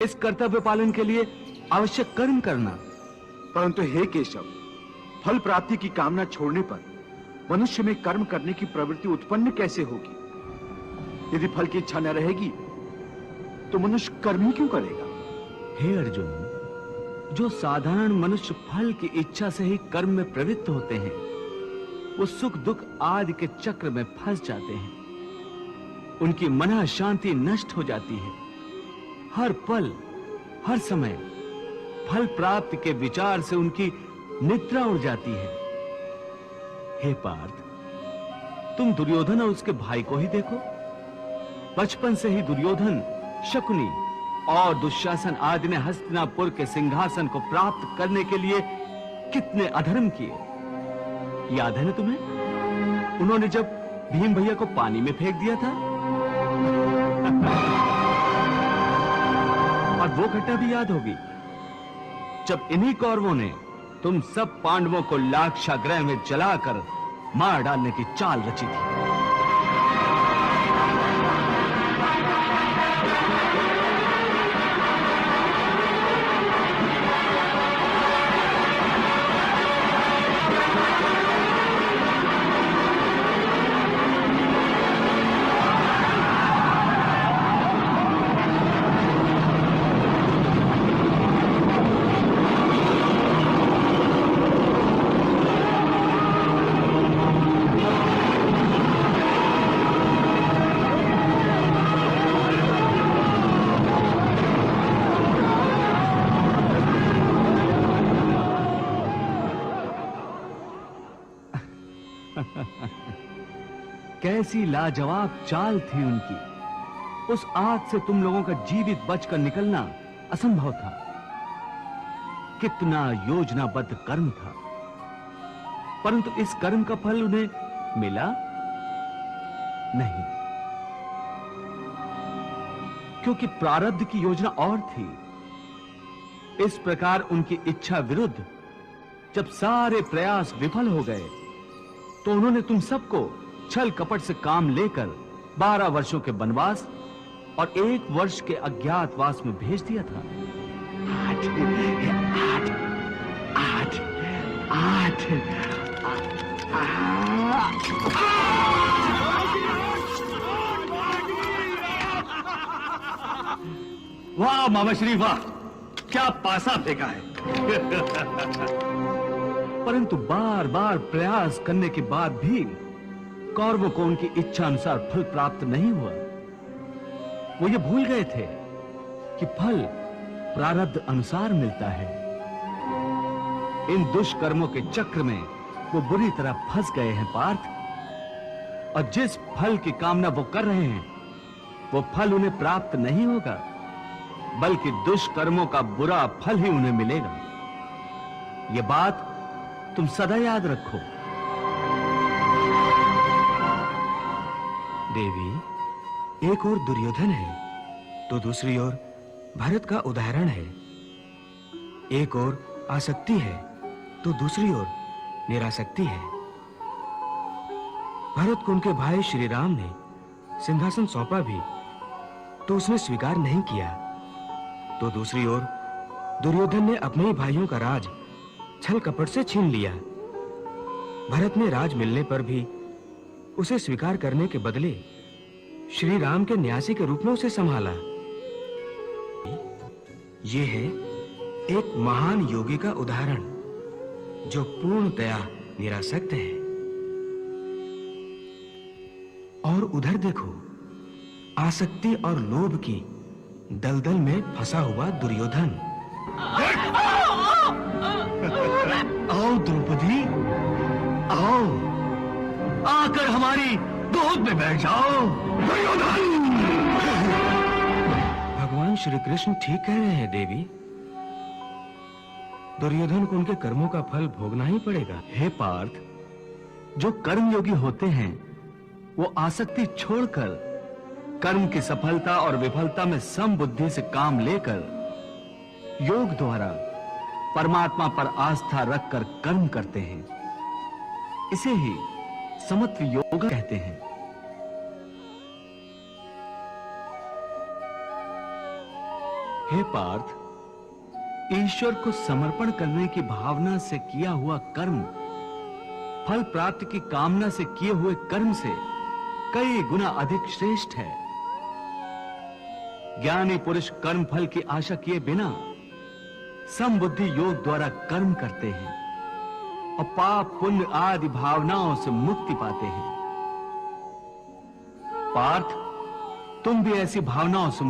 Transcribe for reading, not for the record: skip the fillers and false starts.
इस कर्तव्य पालन के लिए आवश्यक कर्म करना। परंतु हे केशव, फल प्राप्ति की कामना छोड़ने पर मनुष्य में कर्म करने की प्रवृत्ति उत्पन्न कैसे होगी? यदि फल की इच्छा न रहेगी तो मनुष्य कर्म ही क्यों करेगा? हे अर्जुन, जो साधारण मनुष्य फल की इच्छा से ही कर्म में प्रवृत्त होते हैं, वो सुख दुख आदि के चक्र में फंस जाते हैं। उनकी मन शांति नष्ट हो जाती है। हर पल हर समय फल प्राप्ति के विचार से उनकी निद्रा उड़ जाती है। हे पार्थ, तुम दुर्योधन और उसके भाई को ही देखो। बचपन से ही दुर्योधन, शकुनी और दुशासन आदि ने हस्तिनापुर के सिंहासन को प्राप्त करने के लिए कितने अधर्म किए, याद है ना तुम्हें? उन्होंने जब भीम भैया को पानी में फेंक दिया था और वो घटना भी याद होगी जब इन्हीं कौरवों ने तुम सब पांडवों को लाक्षागृह में जलाकर मार डालने की चाल रची थी। कैसी लाजवाब चाल थी उनकी। उस आग से तुम लोगों का जीवित बचकर निकलना असंभव था। कितना योजनाबद्ध कर्म था, परंतु इस कर्म का फल उन्हें मिला नहीं, क्योंकि प्रारब्ध की योजना और थी। इस प्रकार उनकी इच्छा विरुद्ध जब सारे प्रयास विफल हो गए तो उन्होंने तुम सबको छल कपट से काम लेकर 12 वर्षों के वनवास और 1 वर्ष के अज्ञातवास में भेज दिया था। वाह मामा श्री वाह, क्या पासा फेंका है। परंतु बार बार प्रयास करने के बाद भी कौरवों को उनकी इच्छा अनुसार फल प्राप्त नहीं हुआ। वो ये भूल गए थे कि फल प्रारब्ध अनुसार मिलता है। इन दुष्कर्मों के चक्र में वो बुरी तरह फंस गए हैं पार्थ, और जिस फल की कामना वो कर रहे हैं वो फल उन्हें प्राप्त नहीं होगा, बल्कि दुष्कर्मों का बुरा फल ही उन्हें मिलेगा। ये बात तुम सदा याद रखो। देवी, एक ओर दुर्योधन है तो दूसरी ओर भरत का उदाहरण है। एक ओर आसक्ति है तो दूसरी ओर निरासक्ति है। भरत को उनके भाई श्री राम ने सिंहासन सौंपा भी तो उसने स्वीकार नहीं किया, तो दूसरी ओर दुर्योधन ने अपने ही भाइयों का राज छल कपट से छीन लिया। भरत ने राज मिलने पर भी उसे स्वीकार करने के बदले श्री राम के न्यासी के रूप में उसे संभाला। यह है एक महान योगी का उदाहरण जो पूर्णतया निरासक्त है। और उधर देखो, आसक्ति और लोभ की दलदल में फंसा हुआ दुर्योधन। आओ द्रौपदी, आओ, आकर हमारी गोद में बैठ जाओ। भगवान श्री कृष्ण ठीक कह रहे हैं देवी। दुर्योधन को उनके कर्मों का फल भोगना ही पड़ेगा। हे पार्थ, जो कर्मयोगी होते हैं वो आसक्ति छोड़कर कर्म की सफलता और विफलता में समबुद्धि से काम लेकर योग द्वारा परमात्मा पर आस्था रखकर कर्म करते हैं। इसे ही समत्व योग कहते हैं। हे पार्थ, ईश्वर को समर्पण करने की भावना से किया हुआ कर्म फल प्राप्ति की कामना से किए हुए कर्म से कई गुना अधिक श्रेष्ठ है। ज्ञानी पुरुष कर्म फल की आशा किए बिना समबुद्धि योग द्वारा कर्म करते हैं और पाप पुण्य आदि भावनाओं से मुक्ति पाते हैं। पार्थ, तुम भी ऐसी भावनाओं से